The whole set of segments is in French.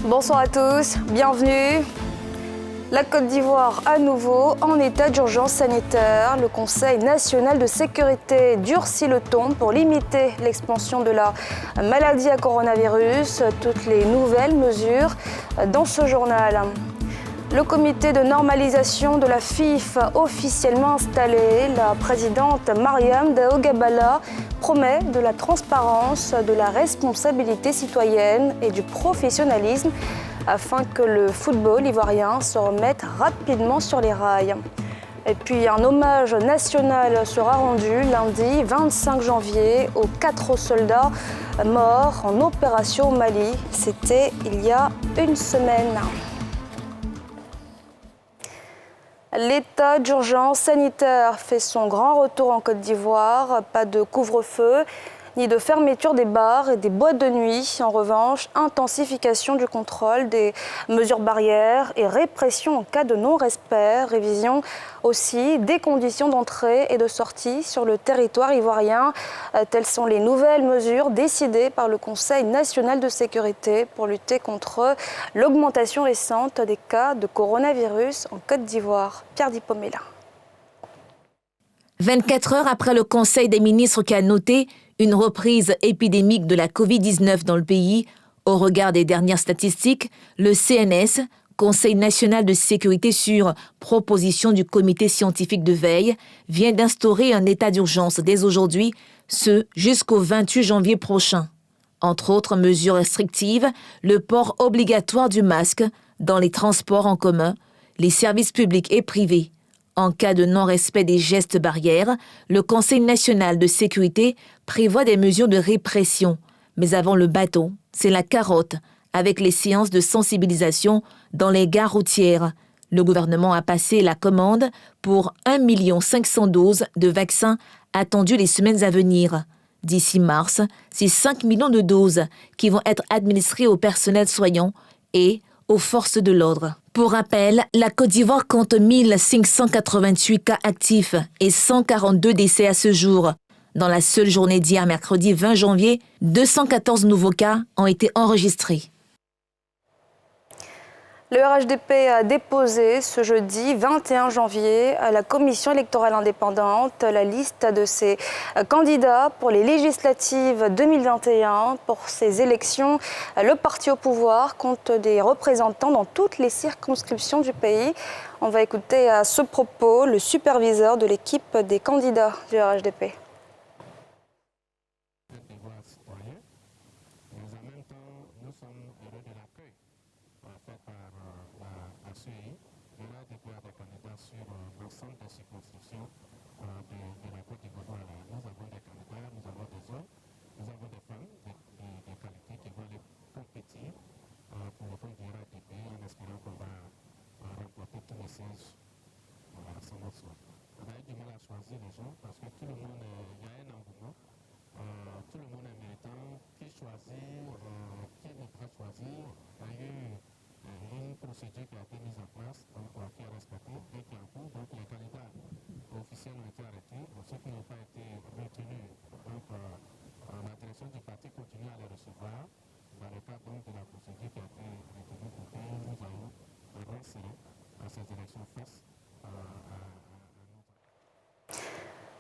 Bonsoir à tous, bienvenue. La Côte d'Ivoire à nouveau en état d'urgence sanitaire. Le Conseil national de sécurité durcit le ton pour limiter l'expansion de la maladie à coronavirus. Toutes les nouvelles mesures dans ce journal. Le comité de normalisation de la FIF officiellement installé. La présidente Mariam Dao Gabala promet de la transparence, de la responsabilité citoyenne et du professionnalisme afin que le football ivoirien se remette rapidement sur les rails. Et puis un hommage national sera rendu lundi 25 janvier aux 4 soldats morts en opération au Mali. C'était il y a une semaine. L'état d'urgence sanitaire fait son grand retour en Côte d'Ivoire. Pas de couvre-feu, ni de fermeture des bars et des boîtes de nuit. En revanche, intensification du contrôle des mesures barrières et répression en cas de non-respect. Révision aussi des conditions d'entrée et de sortie sur le territoire ivoirien. Telles sont les nouvelles mesures décidées par le Conseil national de sécurité pour lutter contre l'augmentation récente des cas de coronavirus en Côte d'Ivoire. Pierre Dipomela. 24 heures après le Conseil des ministres qui a noté une reprise épidémique de la Covid-19 dans le pays, au regard des dernières statistiques, le CNS, Conseil national de sécurité sur proposition du comité scientifique de veille, vient d'instaurer un état d'urgence dès aujourd'hui, ce jusqu'au 28 janvier prochain. Entre autres mesures restrictives, le port obligatoire du masque dans les transports en commun, les services publics et privés. En cas de non-respect des gestes barrières, le Conseil national de sécurité prévoit des mesures de répression. Mais avant le bâton, c'est la carotte, avec les séances de sensibilisation dans les gares routières. Le gouvernement a passé la commande pour 1 500 000 doses de vaccins attendues les semaines à venir. D'ici mars, c'est 5 millions de doses qui vont être administrées au personnel soignant et aux forces de l'ordre. Pour rappel, la Côte d'Ivoire compte 1588 cas actifs et 142 décès à ce jour. Dans la seule journée d'hier, mercredi 20 janvier, 214 nouveaux cas ont été enregistrés. Le RHDP a déposé ce jeudi 21 janvier à la Commission électorale indépendante la liste de ses candidats pour les législatives 2021. Pour ces élections, le parti au pouvoir compte des représentants dans toutes les circonscriptions du pays. On va écouter à ce propos le superviseur de l'équipe des candidats du RHDP.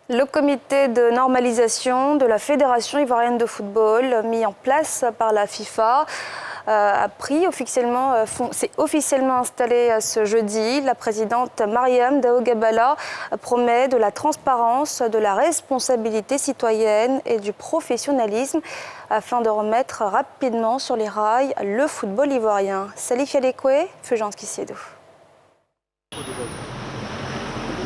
Le comité de normalisation de la Fédération ivoirienne de football, mis en place par la FIFA, s'est officiellement installé ce jeudi. La présidente Mariam Dao Gabala promet de la transparence, de la responsabilité citoyenne et du professionnalisme afin de remettre rapidement sur les rails le football ivoirien. Salif Yadekwe, Fulgence Kissiedou.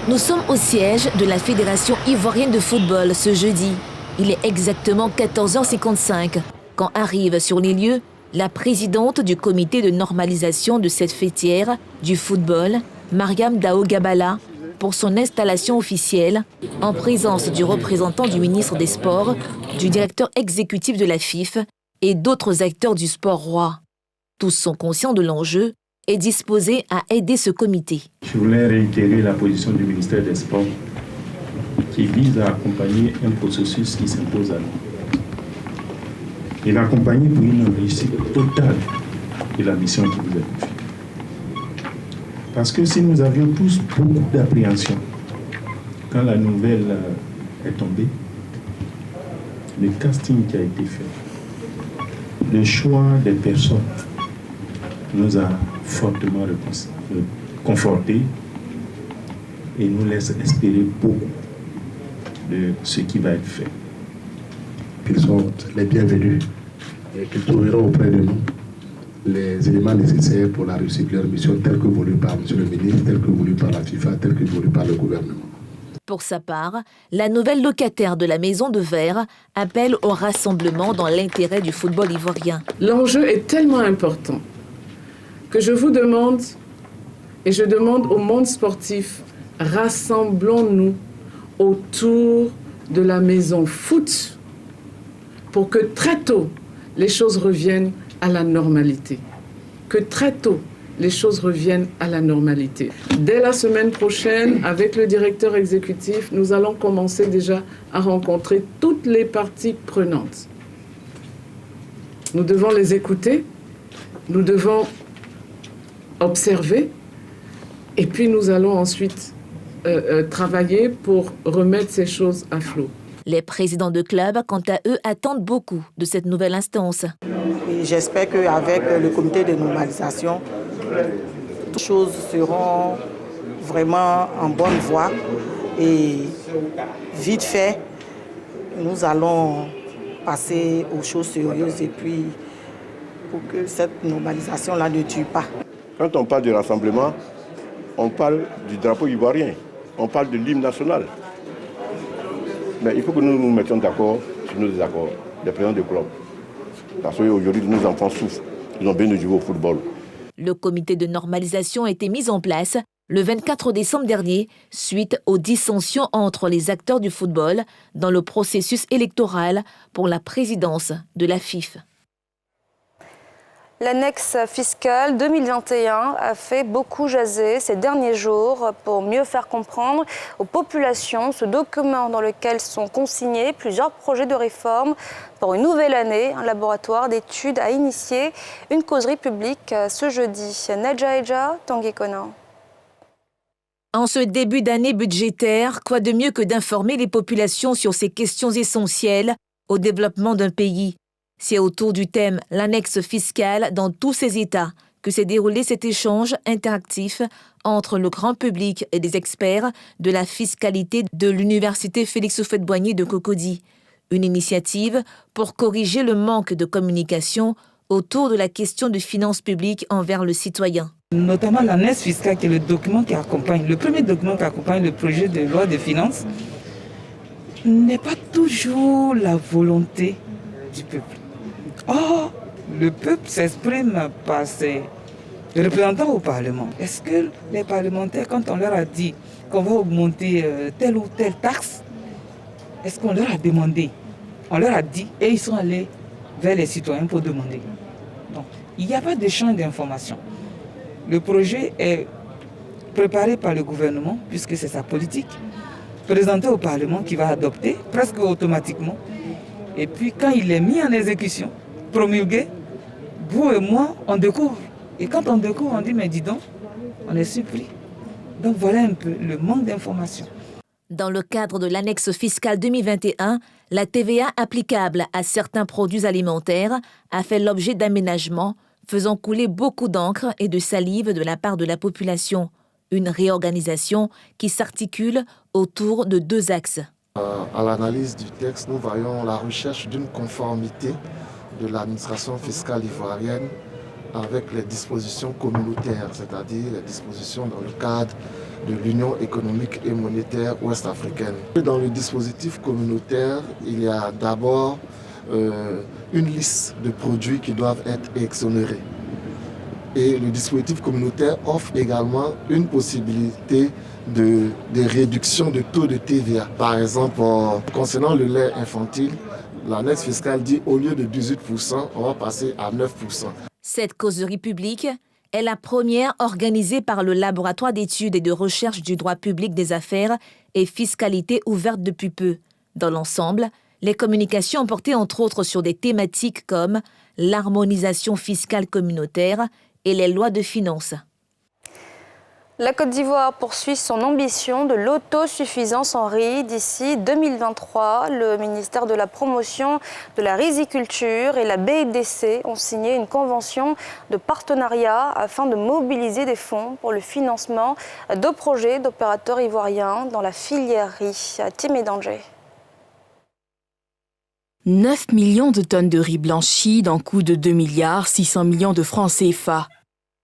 Nous sommes au siège de la Fédération ivoirienne de football ce jeudi. Il est exactement 14h55 quand arrive sur les lieux la présidente du comité de normalisation de cette fêtière du football, Mariam Dao Gabala, pour son installation officielle en présence du représentant du ministre des Sports, du directeur exécutif de la FIF et d'autres acteurs du sport roi. Tous sont conscients de l'enjeu et disposés à aider ce comité. Je voulais réitérer la position du ministère des Sports qui vise à accompagner un processus qui s'impose à nous. Et l'accompagner pour une réussite totale de la mission qui vous est confiée. Parce que si nous avions tous beaucoup d'appréhension quand la nouvelle est tombée, le casting qui a été fait, le choix des personnes nous a fortement confortés et nous laisse espérer beaucoup de ce qui va être fait. Qu'ils sont les bienvenus et qu'ils trouveront auprès de nous les éléments nécessaires pour la réussite de leur mission telle que voulue par M. le ministre, telle que voulue par la FIFA, telle que voulue par le gouvernement. Pour sa part, la nouvelle locataire de la Maison de Verre appelle au rassemblement dans l'intérêt du football ivoirien. L'enjeu est tellement important que je vous demande, et je demande au monde sportif, rassemblons-nous autour de la maison foot pour que très tôt, les choses reviennent à la normalité. Que très tôt, les choses reviennent à la normalité. Dès la semaine prochaine, avec le directeur exécutif, nous allons commencer déjà à rencontrer toutes les parties prenantes. Nous devons les écouter, nous devons observer, et puis nous allons ensuite travailler pour remettre ces choses à flot. Les présidents de clubs, quant à eux, attendent beaucoup de cette nouvelle instance. Et j'espère qu'avec le comité de normalisation, toutes les choses seront vraiment en bonne voie et vite fait, nous allons passer aux choses sérieuses et puis pour que cette normalisation-là ne tue pas. Quand on parle de rassemblement, on parle du drapeau ivoirien, on parle de l'hymne national. Mais il faut que nous nous mettions d'accord sur nos désaccords, les présidents de club. Parce qu'aujourd'hui, nos enfants souffrent, ils ont besoin de jouer au football. Le comité de normalisation a été mis en place le 24 décembre dernier, suite aux dissensions entre les acteurs du football dans le processus électoral pour la présidence de la FIFA. L'annexe fiscale 2021 a fait beaucoup jaser ces derniers jours pour mieux faire comprendre aux populations ce document dans lequel sont consignés plusieurs projets de réforme. Pour une nouvelle année, un laboratoire d'études a initié une causerie publique ce jeudi. Nadja Eja, Tanguy Conan. En ce début d'année budgétaire, quoi de mieux que d'informer les populations sur ces questions essentielles au développement d'un pays? C'est autour du thème « L'annexe fiscale dans tous ses États » que s'est déroulé cet échange interactif entre le grand public et des experts de la fiscalité de l'Université Félix Houphouët-Boigny de Cocody. Une initiative pour corriger le manque de communication autour de la question de finances publiques envers le citoyen. Notamment l'annexe fiscale qui est le document qui accompagne, le premier document qui accompagne le projet de loi de finances, n'est pas toujours la volonté du peuple. Or, le peuple s'exprime par ses représentants au Parlement. Est-ce que les parlementaires, quand on leur a dit qu'on va augmenter telle ou telle taxe, est-ce qu'on leur a demandé? On leur a dit et ils sont allés vers les citoyens pour demander. Donc, il n'y a pas d'échange d'informations. Le projet est préparé par le gouvernement, puisque c'est sa politique, présenté au Parlement qui va adopter presque automatiquement. Et puis, quand il est mis en exécution, promulgué, vous et moi, on découvre. Et quand on découvre, on dit, mais dis donc, on est surpris. Donc voilà un peu le manque d'informations. Dans le cadre de l'annexe fiscale 2021, la TVA applicable à certains produits alimentaires a fait l'objet d'aménagements, faisant couler beaucoup d'encre et de salive de la part de la population. Une réorganisation qui s'articule autour de deux axes. À l'analyse du texte, nous voyons la recherche d'une conformité de l'administration fiscale ivoirienne avec les dispositions communautaires, c'est-à-dire les dispositions dans le cadre de l'Union économique et monétaire ouest-africaine. Dans le dispositif communautaire, il y a d'abord une liste de produits qui doivent être exonérés. Et le dispositif communautaire offre également une possibilité de réduction de taux de TVA. Par exemple, concernant le lait infantile, L'annexe fiscale dit au lieu de 18%, on va passer à 9%. Cette causerie publique est la première organisée par le Laboratoire d'études et de recherche du droit public des affaires et fiscalité ouverte depuis peu. Dans l'ensemble, les communications ont porté entre autres sur des thématiques comme l'harmonisation fiscale communautaire et les lois de finances. La Côte d'Ivoire poursuit son ambition de l'autosuffisance en riz d'ici 2023. Le ministère de la Promotion de la Riziculture et la BIDC ont signé une convention de partenariat afin de mobiliser des fonds pour le financement de projets d'opérateurs ivoiriens dans la filière riz. Tim Danger. 9 millions de tonnes de riz blanchi d'un coût de 2 milliards 600 millions de francs CFA.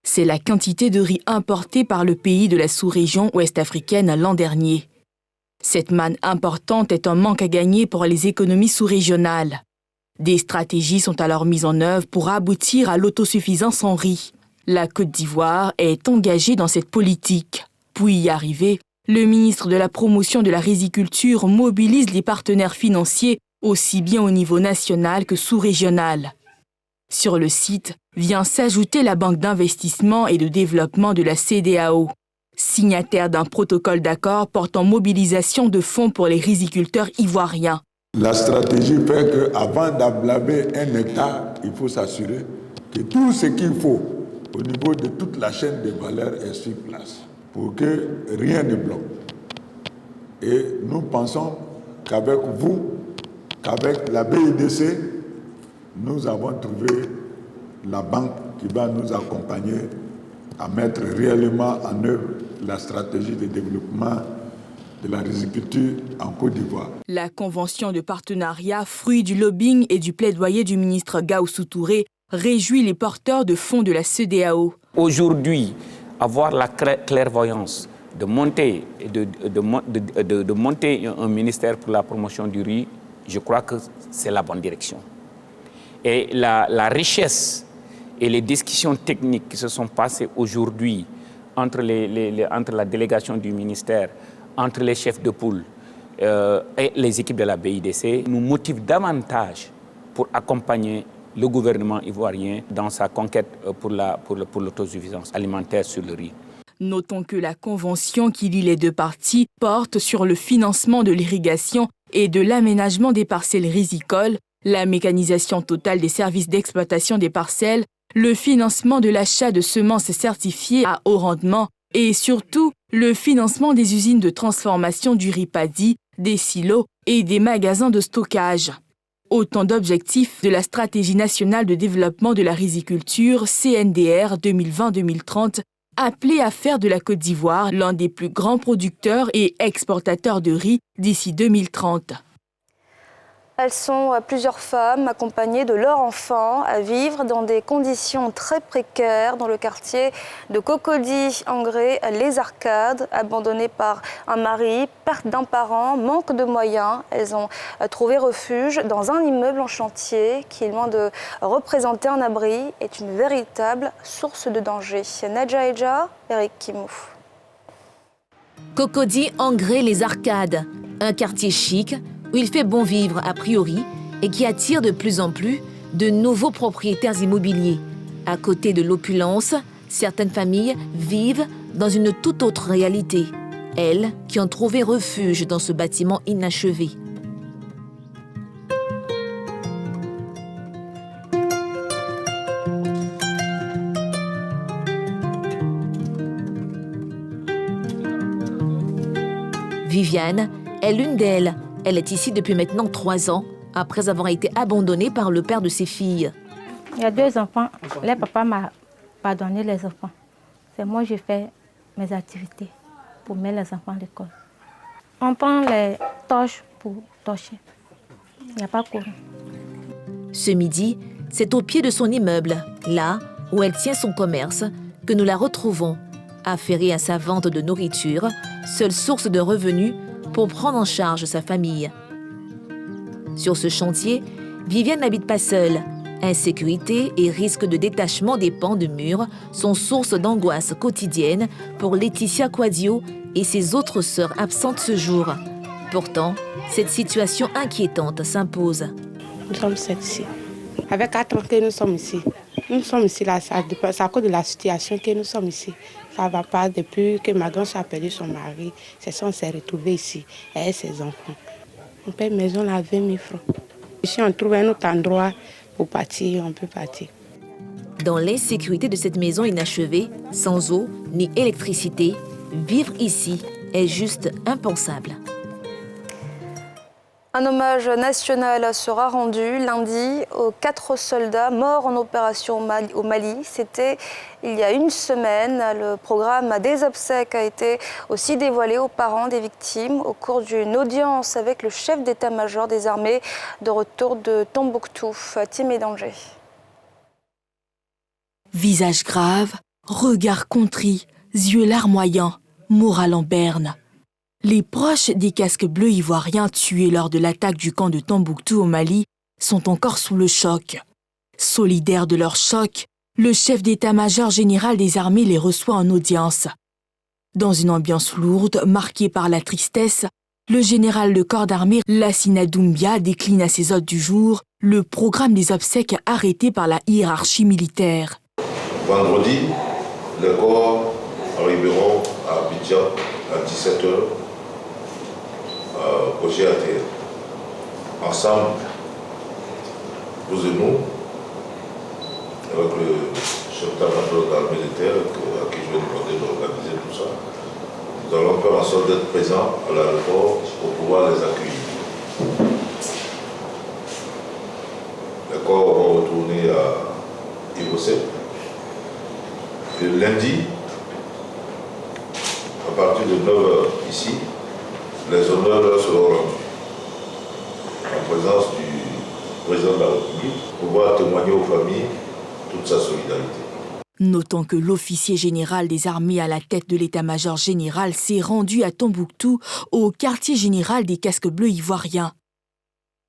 C'est la quantité de riz importée par le pays de la sous-région ouest-africaine l'an dernier. Cette manne importante est un manque à gagner pour les économies sous-régionales. Des stratégies sont alors mises en œuvre pour aboutir à l'autosuffisance en riz. La Côte d'Ivoire est engagée dans cette politique. Pour y arriver, le ministre de la Promotion de la Riziculture mobilise les partenaires financiers aussi bien au niveau national que sous-régional. Sur le site vient s'ajouter la Banque d'investissement et de développement de la CEDEAO, signataire d'un protocole d'accord portant mobilisation de fonds pour les riziculteurs ivoiriens. La stratégie fait qu'avant d'ablamer un hectare, il faut s'assurer que tout ce qu'il faut au niveau de toute la chaîne de valeur est sur place pour que rien ne bloque. Et nous pensons qu'avec vous, qu'avec la BIDC, nous avons trouvé la banque qui va nous accompagner à mettre réellement en œuvre la stratégie de développement de la riziculture en Côte d'Ivoire. La convention de partenariat, fruit du lobbying et du plaidoyer du ministre Gaoussou Touré, réjouit les porteurs de fonds de la CEDEAO. Aujourd'hui, avoir la clairvoyance de monter un ministère pour la promotion du riz, je crois que c'est la bonne direction. Et la richesse et les discussions techniques qui se sont passées aujourd'hui entre la délégation du ministère, entre les chefs de poule et les équipes de la BIDC nous motivent davantage pour accompagner le gouvernement ivoirien dans sa conquête pour l'autosuffisance alimentaire sur le riz. Notons que la convention qui lie les deux parties porte sur le financement de l'irrigation et de l'aménagement des parcelles rizicoles, la mécanisation totale des services d'exploitation des parcelles, le financement de l'achat de semences certifiées à haut rendement et surtout le financement des usines de transformation du riz paddy, des silos et des magasins de stockage. Autant d'objectifs de la Stratégie nationale de développement de la riziculture CNDR 2020-2030, appelée à faire de la Côte d'Ivoire l'un des plus grands producteurs et exportateurs de riz d'ici 2030. Elles sont plusieurs femmes accompagnées de leurs enfants à vivre dans des conditions très précaires dans le quartier de Cocody-Angré, les Arcades, abandonnées par un mari, perte d'un parent, manque de moyens. Elles ont trouvé refuge dans un immeuble en chantier qui, loin de représenter un abri, est une véritable source de danger. Nadja Eja, Eric Kimou. Cocody-Angré, les Arcades, un quartier chic où il fait bon vivre a priori et qui attire de plus en plus de nouveaux propriétaires immobiliers. À côté de l'opulence, certaines familles vivent dans une toute autre réalité. Elles qui ont trouvé refuge dans ce bâtiment inachevé. Viviane est l'une d'elles. Elle est ici depuis maintenant 3 ans, après avoir été abandonnée par le père de ses filles. Il y a 2 enfants. Le papa m'a pas donné les enfants. C'est moi qui fais mes activités pour mettre les enfants à l'école. On prend les torches pour torcher. Il n'y a pas de courant. Ce midi, c'est au pied de son immeuble, là où elle tient son commerce, que nous la retrouvons, affairée à sa vente de nourriture, seule source de revenus pour prendre en charge sa famille. Sur ce chantier, Viviane n'habite pas seule. Insécurité et risque de détachement des pans de murs sont source d'angoisse quotidienne pour Laetitia Quadio et ses autres sœurs absentes ce jour. Pourtant, cette situation inquiétante s'impose. Nous sommes 7 ici. Avec 4 ans que nous sommes ici. Nous sommes ici, là, c'est à cause de la situation que nous sommes ici. Ça ne va pas depuis que ma grand-soeur a perdu son mari. C'est ça, on s'est retrouvés ici, et ses enfants. On paie une maison à 20 000 francs. Ici, on trouve un autre endroit pour partir, on peut partir. Dans l'insécurité de cette maison inachevée, sans eau ni électricité, vivre ici est juste impensable. Un hommage national sera rendu lundi aux 4 soldats morts en opération au Mali. C'était il y a une semaine. Le programme des obsèques a été aussi dévoilé aux parents des victimes au cours d'une audience avec le chef d'état-major des armées de retour de Tombouctou, Timé Danger. Visage grave, regard contrit, yeux larmoyants, morale en berne. Les proches des casques bleus ivoiriens tués lors de l'attaque du camp de Tombouctou au Mali sont encore sous le choc. Solidaire de leur choc, le chef d'état-major général des armées les reçoit en audience. Dans une ambiance lourde, marquée par la tristesse, le général de corps d'armée Lassina Doumbia décline à ses hôtes du jour le programme des obsèques arrêté par la hiérarchie militaire. Vendredi, les corps arriveront à Abidjan à 17h. Au GATR. Ensemble, vous et nous, avec le chef d'état-major de l'armée militaire, à qui je vais demander d'organiser tout ça, nous allons faire en sorte d'être présents à l'aéroport pour pouvoir les accueillir. Les corps vont retourner à Ivosé. Et lundi, à partir de 9h ici, les honneurs leur seront rendus en présence du président de la République pour pouvoir témoigner aux familles toute sa solidarité. Notons que l'officier général des armées à la tête de l'état-major général s'est rendu à Tombouctou, au quartier général des casques bleus ivoiriens.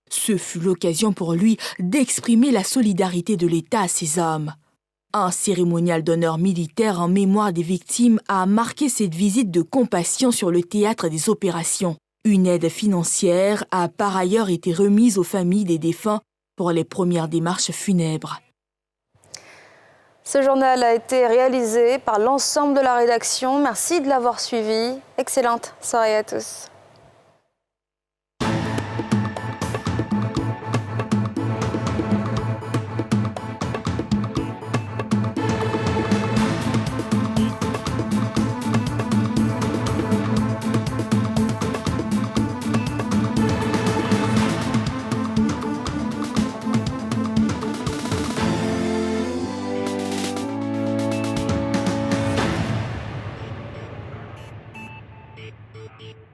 Ce fut l'occasion pour lui d'exprimer la solidarité de l'État à ses hommes. Un cérémonial d'honneur militaire en mémoire des victimes a marqué cette visite de compassion sur le théâtre des opérations. Une aide financière a par ailleurs été remise aux familles des défunts pour les premières démarches funèbres. Ce journal a été réalisé par l'ensemble de la rédaction. Merci de l'avoir suivi. Excellente soirée à tous.